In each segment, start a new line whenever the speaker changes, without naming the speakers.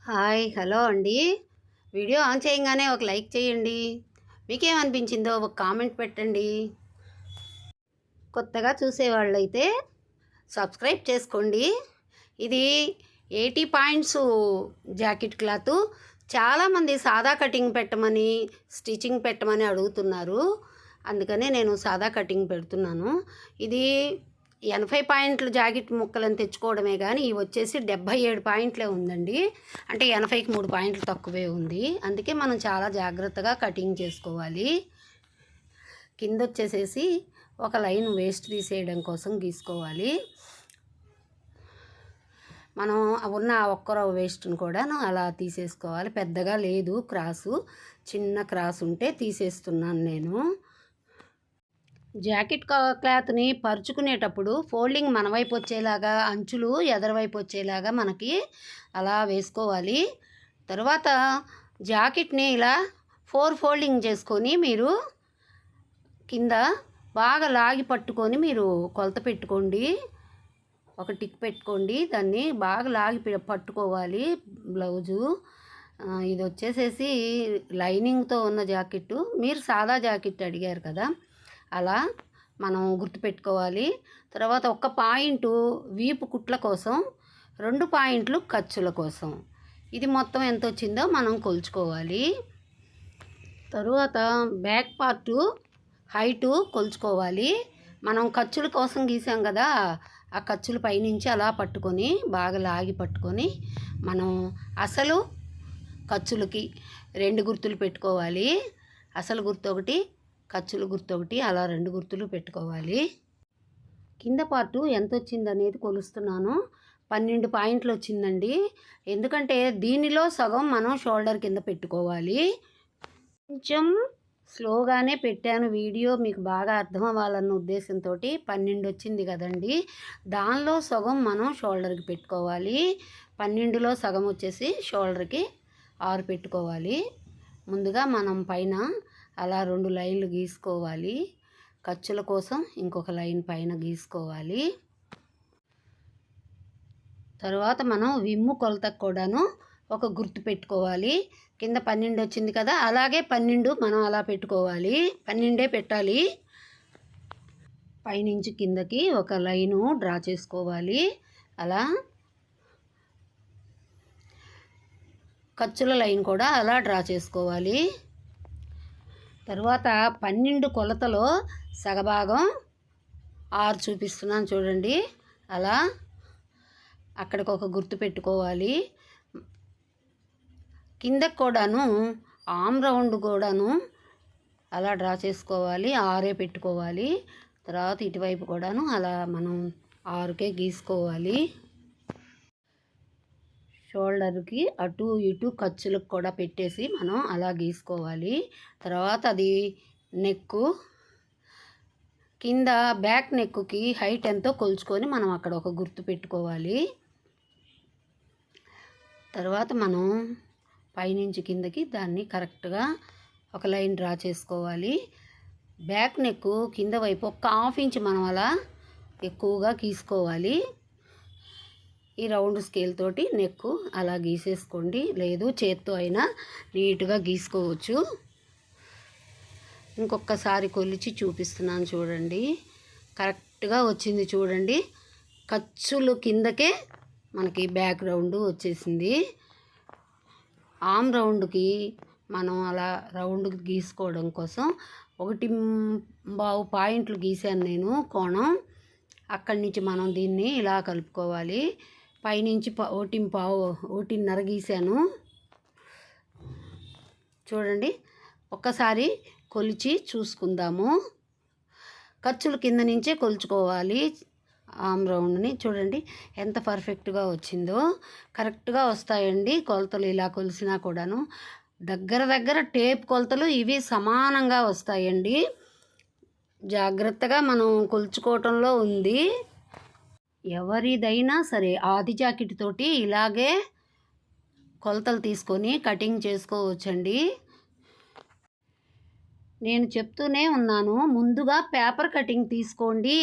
Hi hello అండి. Video on చేయంగానే ఒక లైక్ చేయండి. మీకేమనిపించిందో ఒక కామెంట్ పెట్టండి. కొత్తగా చూసేవాళ్ళైతే సబ్స్క్రైబ్ చేసుకోండి. ఇది 80 పాయింట్స్ జాకెట్ క్లాత్. చాలామంది సాదా కటింగ్ పెట్టమని, స్టిచ్చింగ్ పెట్టమని అడుగుతున్నారు. అందుకనే నేను సాదా కటింగ్ పెడుతున్నాను. ఇది 80 పాయింట్ల జాకెట్ ముక్కలను తెచ్చుకోవడమే కానీ ఇవి వచ్చేసి 77 పాయింట్లే ఉందండి. అంటే 80కి 3 పాయింట్లు తక్కువే ఉంది. అందుకే మనం చాలా జాగ్రత్తగా కటింగ్ చేసుకోవాలి. కింద వచ్చేసేసి ఒక లైన్ వేస్ట్ తీసేయడం కోసం గీసుకోవాలి. మనం ఉన్న ఒక్కరో వేస్ట్ను కూడా అలా తీసేసుకోవాలి. పెద్దగా లేదు క్రాసు, చిన్న క్రాస్ ఉంటే తీసేస్తున్నాను నేను. జాకెట్ క్లాత్ని పరుచుకునేటప్పుడు ఫోల్డింగ్ మన వైపు వచ్చేలాగా, అంచులు ఎదరవైపు వచ్చేలాగా మనకి అలా వేసుకోవాలి. తర్వాత జాకెట్ని ఇలా 4 ఫోల్డింగ్ చేసుకొని మీరు కింద బాగా లాగి పట్టుకొని మీరు కొలత పెట్టుకోండి. ఒక టిక్ పెట్టుకోండి. దాన్ని బాగా లాగి పట్టుకోవాలి బ్లౌజు. ఇది వచ్చేసేసి లైనింగ్తో ఉన్న జాకెట్టు. మీరు సాదా జాకెట్ అడిగారు కదా, అలా మనం గుర్తుపెట్టుకోవాలి. తర్వాత ఒక పాయింటు వీపు కుట్ల కోసం, 2 పాయింట్లు ఖర్చుల కోసం. ఇది మొత్తం ఎంత వచ్చిందో మనం కొలుచుకోవాలి. తరువాత బ్యాక్ పార్టు హైటు కొలుచుకోవాలి. మనం ఖర్చుల కోసం గీసాం కదా, ఆ ఖర్చుల పైనుంచి అలా పట్టుకొని బాగా లాగి పట్టుకొని మనం అసలు ఖర్చులకి 2 గుర్తులు పెట్టుకోవాలి. అసలు గుర్తు ఒకటి, ఖర్చుల గుర్తు ఒకటి, అలా 2 గుర్తులు పెట్టుకోవాలి. కింద పార్టు ఎంత వచ్చింది అనేది కొలుస్తున్నాను. 12 పాయింట్లు వచ్చిందండి. ఎందుకంటే దీనిలో సగం మనం షోల్డర్ కింద పెట్టుకోవాలి. కొంచెం స్లోగానే పెట్టాను వీడియో, మీకు బాగా అర్థం అవ్వాలన్న ఉద్దేశంతో. 12 వచ్చింది కదండి, దానిలో సగం మనం షోల్డర్కి పెట్టుకోవాలి. 12లో సగం వచ్చేసి షోల్డర్కి 6 పెట్టుకోవాలి. ముందుగా మనం పైన అలా 2 లైన్లు గీసుకోవాలి. ఖర్చుల కోసం ఇంకొక లైన్ పైన గీసుకోవాలి. తర్వాత మనం విమ్ము కొలతకు కూడాను ఒక గుర్తు పెట్టుకోవాలి. కింద 12 వచ్చింది కదా, అలాగే 12 మనం అలా పెట్టుకోవాలి. 12 పెట్టాలి. పైనుంచి కిందకి ఒక లైను డ్రా చేసుకోవాలి. అలా ఖర్చుల లైన్ కూడా అలా డ్రా చేసుకోవాలి. తర్వాత 12 కొలతలో సగభాగం 6 చూపిస్తున్నాను చూడండి. అలా అక్కడికి ఒక గుర్తు పెట్టుకోవాలి. కిందకు కూడాను ఆమ్ రౌండ్ కూడాను అలా డ్రా చేసుకోవాలి. 6 పెట్టుకోవాలి. తర్వాత ఇటువైపు కూడాను అలా మనం 6కే గీసుకోవాలి. షోల్డర్కి అటు ఇటు ఖర్చులకు కూడా పెట్టేసి మనం అలా గీసుకోవాలి. తర్వాత అది నెక్కు, కింద బ్యాక్ నెక్కుకి హైట్ ఎంతో కొలుచుకొని మనం అక్కడ ఒక గుర్తు పెట్టుకోవాలి. తర్వాత మనం పైనుంచి కిందకి దాన్ని కరెక్ట్గా ఒక లైన్ డ్రా చేసుకోవాలి. బ్యాక్ నెక్కు కింద వైపు ఒక 1/2 ఇంచ్ మనం అలా ఎక్కువగా గీసుకోవాలి. ఈ రౌండ్ స్కేల్ తోటి నెక్కు అలా గీసేసుకోండి, లేదు చేత్తో అయినా నీట్గా గీసుకోవచ్చు. ఇంకొకసారి కొలిచి చూపిస్తున్నాను చూడండి. కరెక్ట్గా వచ్చింది చూడండి. ఖర్చులు కిందకే మనకి బ్యాక్ రౌండ్ వచ్చేసింది. ఆమ్ రౌండ్కి మనం అలా రౌండ్ గీసుకోవడం కోసం 1.5 పాయింట్లు గీసాను నేను కోణం. అక్కడి నుంచి మనం దీన్ని ఇలా కలుపుకోవాలి. పైనుంచి 1.5 గీసాను చూడండి. ఒక్కసారి కొలిచి చూసుకుందాము. ఖర్చులు కింద నుంచే కొలుచుకోవాలి. ఆమ్ రౌండ్ని చూడండి ఎంత పర్ఫెక్ట్గా వచ్చిందో. కరెక్ట్గా వస్తాయండి కొలతలు ఇలా కొలిసినా కూడాను. దగ్గర టేప్ కొలతలు ఇవి సమానంగా వస్తాయండి. జాగ్రత్తగా మనం కొలుచుకోవటంలో ఉంది. ఎవరిదైనా సరే ఆది జాకెట్ తోటి ఇలాగే కొలతలు తీసుకొని కటింగ్ చేసుకోవచ్చండి. నేను చెప్తూనే ఉన్నాను, ముందుగా పేపర్ కటింగ్ తీసుకోండి.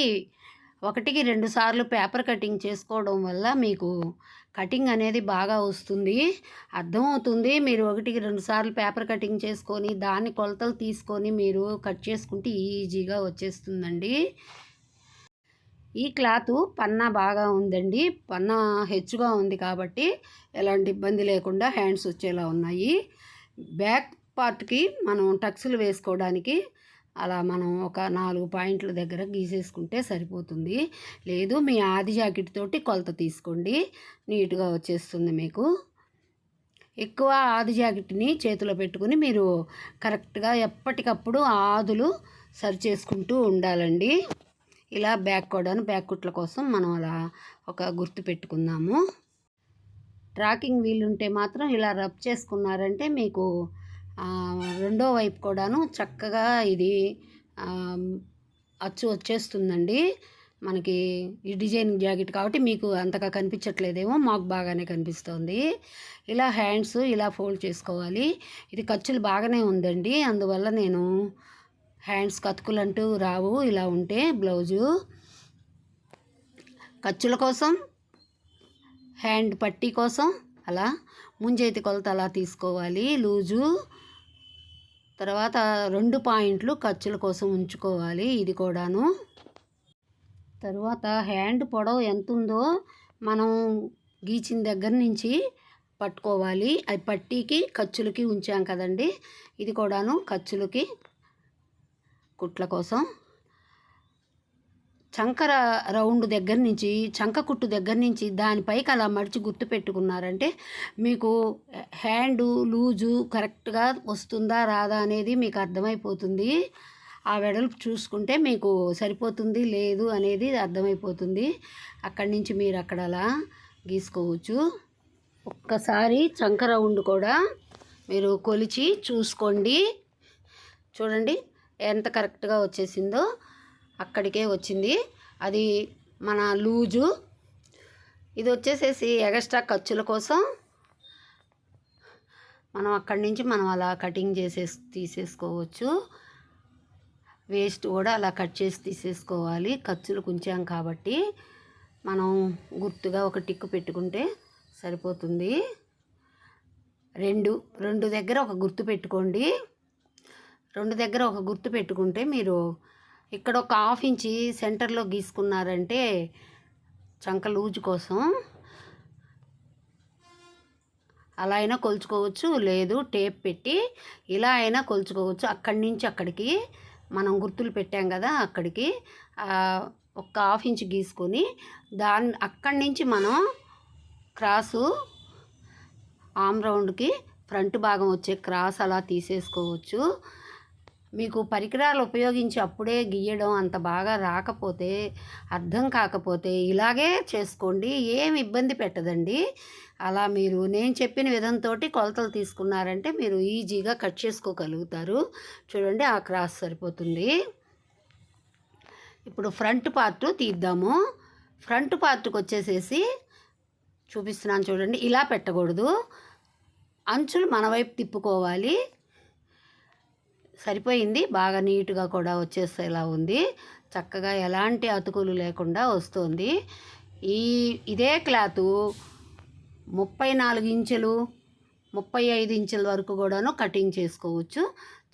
1కి 2 సార్లు పేపర్ కటింగ్ చేసుకోవడం వల్ల మీకు కటింగ్ అనేది బాగా వస్తుంది, అర్థమవుతుంది. మీరు 1కి 2 సార్లు పేపర్ కటింగ్ చేసుకొని దాన్ని కొలతలు తీసుకొని మీరు కట్ చేసుకుంటే ఈజీగా వచ్చేస్తుందండి. ఈ క్లాత్ పన్నా బాగా ఉందండి, పన్నా హెచ్చుగా ఉంది కాబట్టి ఎలాంటి ఇబ్బంది లేకుండా హ్యాండ్స్ వచ్చేలా ఉన్నాయి. బ్యాక్ పార్ట్కి మనం టక్స్లు వేసుకోవడానికి అలా మనం ఒక 4 పాయింట్ల దగ్గర గీసేసుకుంటే సరిపోతుంది. లేదు మీ ఆది జాకెట్ తోటి కొలత తీసుకోండి, నీట్గా వచ్చేస్తుంది మీకు. ఎక్కువ ఆది జాకెట్ని చేతిలో పెట్టుకుని మీరు కరెక్ట్గా ఎప్పటికప్పుడు ఆదులు సరి చేసుకుంటూ ఉండాలండి. ఇలా బ్యాక్ కుట్ల కోసం మనం అలా ఒక గుర్తు పెట్టుకుందాము. ట్రాకింగ్ వీల్ ఉంటే మాత్రం ఇలా రబ్ చేసుకున్నారంటే మీకు రెండో వైపు కూడాను చక్కగా ఇది అచ్చు వచ్చేస్తుందండి. మనకి ఈ డిజైన్ జాకెట్ కాబట్టి మీకు అంతగా కనిపించట్లేదేమో, మాకు బాగానే కనిపిస్తుంది. ఇలా హ్యాండ్స్ ఇలా ఫోల్డ్ చేసుకోవాలి. ఇది ఖర్చులు బాగానే ఉందండి, అందువల్ల నేను హ్యాండ్స్ కతుకులంటూ రావు ఇలా ఉంటే బ్లౌజు. ఖర్చుల కోసం హ్యాండ్ పట్టీ కోసం అలా ముంజేతి కొలత అలా తీసుకోవాలి లూజు. తర్వాత 2 పాయింట్లు ఖర్చుల కోసం ఉంచుకోవాలి ఇది కూడాను. తర్వాత హ్యాండ్ పొడవు ఎంత ఉందో మనం గీచిన దగ్గర నుంచి పట్టుకోవాలి. అది పట్టీకి ఖర్చులకి ఉంచాం కదండి, ఇది కూడాను ఖర్చులకి కుట్ల కోసం. చంకర రౌండ్ దగ్గర నుంచి చంక కుట్టు దగ్గర నుంచి దానిపైకి అలా మడిచి గుర్తు పెట్టుకున్నారంటే మీకు హ్యాండు లూజు కరెక్ట్గా వస్తుందా రాదా అనేది మీకు అర్థమైపోతుంది. ఆ వెడల్పు చూసుకుంటే మీకు సరిపోతుంది లేదు అనేది అర్థమైపోతుంది. అక్కడి నుంచి మీరు అక్కడ అలా గీసుకోవచ్చు. ఒక్కసారి చంక రౌండ్ కూడా మీరు కొలిచి చూసుకోండి. చూడండి ఎంత కరెక్ట్గా వచ్చేసిందో, అక్కడికే వచ్చింది. అది మన లూజు. ఇది వచ్చేసేసి ఎగస్ట్రా ఖర్చుల కోసం మనం అక్కడి నుంచి మనం అలా కటింగ్ తీసేసుకోవచ్చు. వేస్ట్ కూడా అలా కట్ చేసి తీసేసుకోవాలి. ఖర్చులు ఉంచాం కాబట్టి మనం గుర్తుగా ఒక టిక్కు పెట్టుకుంటే సరిపోతుంది. రెండు దగ్గర ఒక గుర్తు పెట్టుకోండి. 2 దగ్గర ఒక గుర్తు పెట్టుకుంటే మీరు ఇక్కడ ఒక 1/2 ఇంచి సెంటర్లో గీసుకున్నారంటే చంక లూజు కోసం అలా అయినా కొలుచుకోవచ్చు, లేదు టేప్ పెట్టి ఇలా అయినా కొలుచుకోవచ్చు. అక్కడి నుంచి అక్కడికి మనం గుర్తులు పెట్టాం కదా, అక్కడికి ఒక 1/2 ఇంచ్ గీసుకొని అక్కడి నుంచి మనం క్రాసు ఆమ్ రౌండ్కి ఫ్రంట్ భాగం వచ్చే క్రాస్ అలా తీసేసుకోవచ్చు. మీకు పరికరాలు ఉపయోగించి అప్పుడే గీయడం అంత బాగా రాకపోతే, అర్థం కాకపోతే ఇలాగే చేసుకోండి, ఏమి ఇబ్బంది పెట్టదండి. అలా మీరు నేను చెప్పిన విధంతో కొలతలు తీసుకున్నారంటే మీరు ఈజీగా కట్ చేసుకోగలుగుతారు. చూడండి ఆ క్రాస్ సరిపోతుంది. ఇప్పుడు ఫ్రంట్ పార్ట్ తీద్దాము. ఫ్రంట్ పార్ట్కి వచ్చేసేసి చూపిస్తున్నాను చూడండి, ఇలా పెట్టకూడదు, అంచులు మన వైపు తిప్పుకోవాలి. సరిపోయింది, బాగా నీట్గా కూడా వచ్చేసేలా ఉంది, చక్కగా ఎలాంటి అతుకులు లేకుండా వస్తుంది. ఇదే క్లాతు 34 ఇంచులు 35 ఇంచుల వరకు కూడాను కటింగ్ చేసుకోవచ్చు.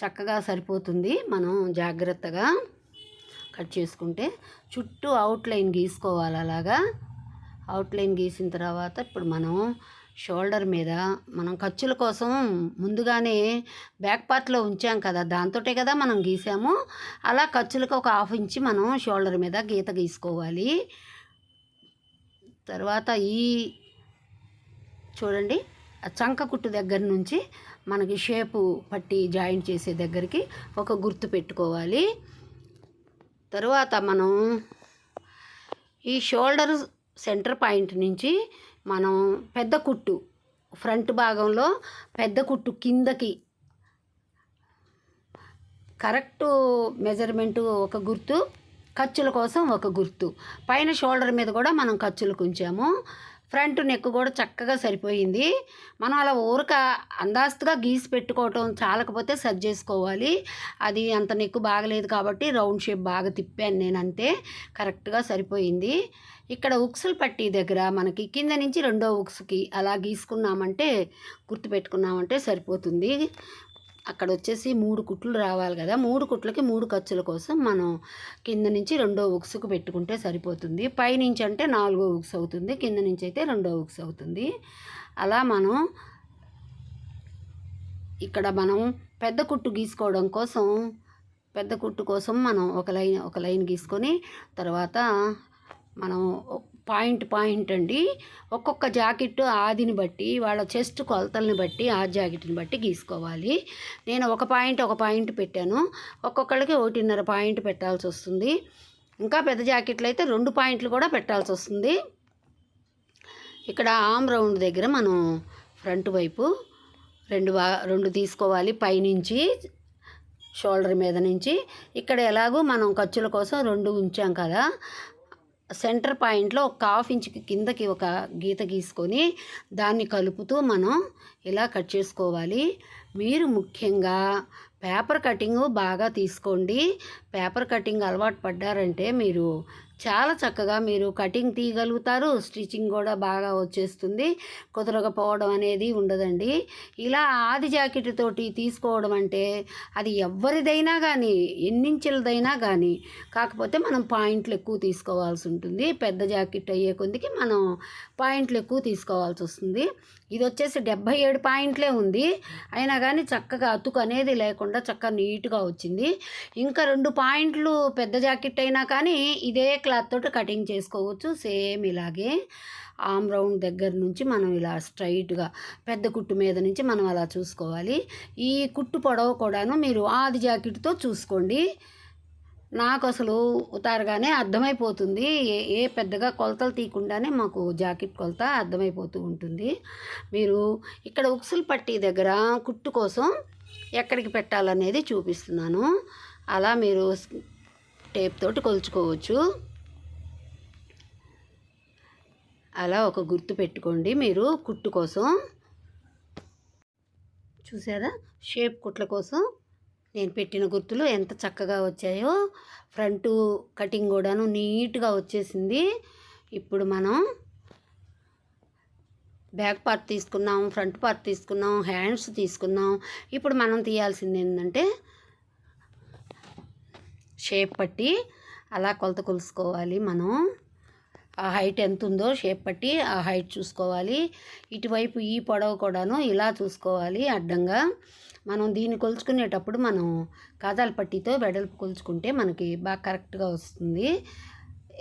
చక్కగా సరిపోతుంది. మనం జాగ్రత్తగా కట్ చేసుకుంటే చుట్టూ అవుట్లైన్ గీసుకోవాలి. అలాగా అవుట్లైన్ గీసిన తర్వాత ఇప్పుడు మనం షోల్డర్ మీద మనం ఖర్చుల కోసం ముందుగానే బ్యాక్ పార్ట్లో ఉంచాం కదా, దాంతోటే కదా మనం గీసాము. అలా ఖర్చులకు ఒక 1/2 ఇంచి మనం షోల్డర్ మీద గీత గీసుకోవాలి. తర్వాత చూడండి చంక కుట్టు దగ్గర నుంచి మనకి షేపు పట్టి జాయింట్ చేసే దగ్గరికి ఒక గుర్తు పెట్టుకోవాలి. తరువాత మనం ఈ షోల్డర్ సెంటర్ పాయింట్ నుంచి మనం పెద్ద కుట్టు ఫ్రంట్ భాగంలో పెద్ద కుట్టు కిందకి కరెక్ట్ మెజర్మెంటు ఒక గుర్తు, ఖర్చుల కోసం ఒక గుర్తు, పైన షోల్డర్ మీద కూడా మనం ఖర్చులకు ఉంచాము. ఫ్రంట్ నెక్ కూడా చక్కగా సరిపోయింది. మనం అలా ఊరక అందాస్తుగా గీసి పెట్టుకోవటం చాలకపోతే సరి చేసుకోవాలి. అది అంత నెక్ బాగలేదు కాబట్టి రౌండ్ షేప్ బాగా తిప్పాను నేను, అంతే. కరెక్ట్గా సరిపోయింది. ఇక్కడ ఉక్సులు పట్టీ దగ్గర మనకి కింద నుంచి రెండో ఉక్సుకి అలా గీసుకున్నామంటే, గుర్తుపెట్టుకున్నామంటే సరిపోతుంది. అక్కడ వచ్చేసి 3 కుట్లు రావాలి కదా, 3 కుట్లకి 3 ఖర్చుల కోసం మనం కింద నుంచి రెండో ఉక్సుకు పెట్టుకుంటే సరిపోతుంది. పైనుంచి అంటే 4వ ఉక్స్ అవుతుంది, కింద నుంచి అయితే రెండో ఉక్స్ అవుతుంది. అలా మనం ఇక్కడ పెద్ద కుట్టు గీసుకోవడం కోసం, పెద్ద కుట్టు కోసం మనం ఒక లైన్ గీసుకొని తర్వాత మనం పాయింట్ అండి, ఒక్కొక్క జాకెట్ ఆదిని బట్టి వాళ్ళ చెస్ట్ కొలతల్ని బట్టి ఆ జాకెట్ని బట్టి గీసుకోవాలి. నేను ఒక పాయింట్ పెట్టాను, ఒక్కొక్కళ్ళకి 1.5 పాయింట్ పెట్టాల్సి వస్తుంది. ఇంకా పెద్ద జాకెట్లు అయితే 2 పాయింట్లు కూడా పెట్టాల్సి వస్తుంది. ఇక్కడ ఆమ్ రౌండ్ దగ్గర మనం ఫ్రంట్ వైపు 2 తీసుకోవాలి, పైనుంచి షోల్డర్ మీద నుంచి. ఇక్కడ ఎలాగో మనం ఖర్చుల కోసం 2 ఉంచాం కదా, సెంటర్ పాయింట్లో ఒక 1/2 ఇంచుకి కిందకి ఒక గీత గీసుకొని దాన్ని కలుపుతూ మనం ఇలా కట్ చేసుకోవాలి. మీరు ముఖ్యంగా పేపర్ కటింగ్ బాగా తీసుకోండి. పేపర్ కటింగ్ అలవాటు పడ్డారంటే మీరు చాలా చక్కగా మీరు కటింగ్ తీయగలుగుతారు, స్టిచ్చింగ్ కూడా బాగా వచ్చేస్తుంది, కుదరకపోవడం అనేది ఉండదండి. ఇలా ఆది జాకెట్ తోటి తీసుకోవడం అంటే అది ఎవరిదైనా కానీ, ఎన్నించులదైనా కానీ, కాకపోతే మనం పాయింట్లు ఎక్కువ తీసుకోవాల్సి ఉంటుంది. పెద్ద జాకెట్ అయ్యే కొద్దికి మనం పాయింట్లు ఎక్కువ తీసుకోవాల్సి వస్తుంది. ఇది వచ్చేసి 77 పాయింట్లే ఉంది, అయినా కానీ చక్కగా అతుకు అనేది లేకుండా చక్కగా నీట్గా వచ్చింది. ఇంకా 2 పాయింట్లు పెద్ద జాకెట్ అయినా కానీ ఇదే క్లాత్ తోటి కటింగ్ చేసుకోవచ్చు, సేమ్ ఇలాగే. ఆమ్ రౌండ్ దగ్గర నుంచి మనం ఇలా స్ట్రైట్గా పెద్ద కుట్టు మీద నుంచి మనం అలా చూసుకోవాలి. ఈ కుట్టు పొడవు కూడాను మీరు ఆది జాకెట్తో చూసుకోండి. నాకు అసలు ఉతారుగానే అర్థమైపోతుంది, ఏ పెద్దగా కొలతలు తీయకుండానే మాకు జాకెట్ కొలత అర్థమైపోతూ ఉంటుంది. మీరు ఇక్కడ ఉక్సులు పట్టీ దగ్గర కుట్టు కోసం ఎక్కడికి పెట్టాలనేది చూపిస్తున్నాను. అలా మీరు టేప్ తోటి కొలుచుకోవచ్చు. అలా ఒక గుర్తు పెట్టుకోండి మీరు కుట్టు కోసం. చూసారా, షేప్ కుట్ల కోసం నేను పెట్టిన గుర్తులు ఎంత చక్కగా వచ్చాయో. ఫ్రంట్ కటింగ్ కూడాను నీట్గా వచ్చేసింది. ఇప్పుడు మనం బ్యాక్ పార్ట్ తీసుకున్నాం, ఫ్రంట్ పార్ట్ తీసుకున్నాం, హ్యాండ్స్ తీసుకున్నాం. ఇప్పుడు మనం తీయాల్సింది ఏంటంటే షేప్ పట్టి అలా కొలత కొలుసుకోవాలి. మనం ఆ హైట్ ఎంత ఉందో షేప్ పట్టి ఆ హైట్ చూసుకోవాలి. ఇటువైపు ఈ పొడవు కూడాను ఇలా చూసుకోవాలి అడ్డంగా. మనం దీన్ని కొలుచుకునేటప్పుడు మనం కాజాల పట్టీతో వెడల్పు కొలుచుకుంటే మనకి బాగా కరెక్ట్గా వస్తుంది.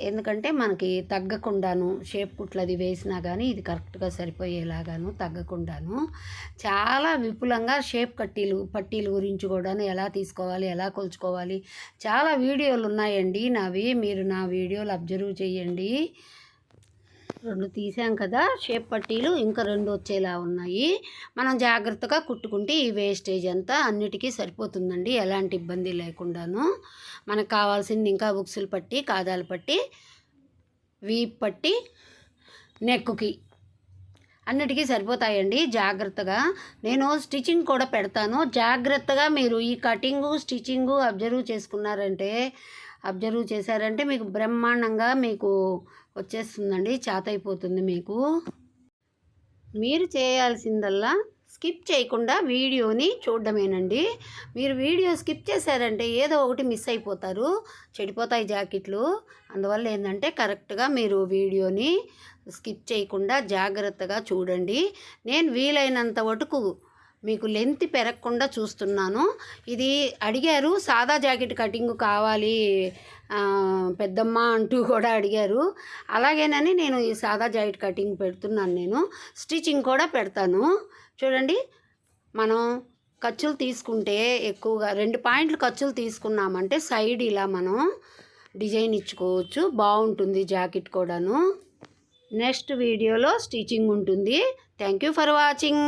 ఎందుకంటే మనకి తగ్గకుండాను షేప్ కుట్లు అది వేసినా కానీ ఇది కరెక్ట్గా సరిపోయేలాగాను తగ్గకుండాను చాలా విపులంగా షేప్ పట్టీల గురించి కూడాను ఎలా తీసుకోవాలి, ఎలా కొలుచుకోవాలి చాలా వీడియోలు ఉన్నాయండి నావి. మీరు నా వీడియోలు అబ్జర్వ్ చేయండి. 2 తీసాం కదా షేప్ పట్టీలు, ఇంకా 2 వచ్చేలా ఉన్నాయి. మనం జాగ్రత్తగా కుట్టుకుంటే ఈ వేస్టేజ్ అంతా అన్నిటికీ సరిపోతుందండి, ఎలాంటి ఇబ్బంది లేకుండాను. మనకు కావాల్సింది ఇంకా ఉక్సులు పట్టి, కాజాల పట్టి, వీప్ పట్టి, నెక్కి అన్నిటికీ సరిపోతాయండి. జాగ్రత్తగా నేను స్టిచ్చింగ్ కూడా పెడతాను, జాగ్రత్తగా మీరు ఈ కటింగు స్టిచ్చింగు అబ్జర్వ్ చేశారంటే మీకు బ్రహ్మాండంగా మీకు వచ్చేస్తుందండి, చేతైపోతుంది మీకు. మీరు చేయాల్సిందల్లా స్కిప్ చేయకుండా వీడియోని చూడడమేనండి. మీరు వీడియో స్కిప్ చేశారంటే ఏదో ఒకటి మిస్ అయిపోతారు, చెడిపోతాయి జాకెట్లు. అందువల్ల ఏంటంటే కరెక్ట్గా మీరు వీడియోని స్కిప్ చేయకుండా జాగ్రత్తగా చూడండి. నేను వీలైనంత వరకు మీకు లెంత్ పెరగకుండా చూస్తున్నాను. ఇది అడిగారు, సాదా జాకెట్ కటింగ్ కావాలి పెద్దమ్మ అంటూ కూడా అడిగారు. అలాగేనని నేను ఈ సాదా జాకెట్ కటింగ్ పెడుతున్నాను. నేను స్టిచ్చింగ్ కూడా పెడతాను. చూడండి, మనం ఖర్చులు తీసుకుంటే ఎక్కువగా 2 పాయింట్లు ఖర్చులు తీసుకున్నామంటే సైడ్ ఇలా మనం డిజైన్ ఇచ్చుకోవచ్చు, బాగుంటుంది జాకెట్ కూడాను. నెక్స్ట్ వీడియోలో స్టిచ్చింగ్ ఉంటుంది. Thank you for watching.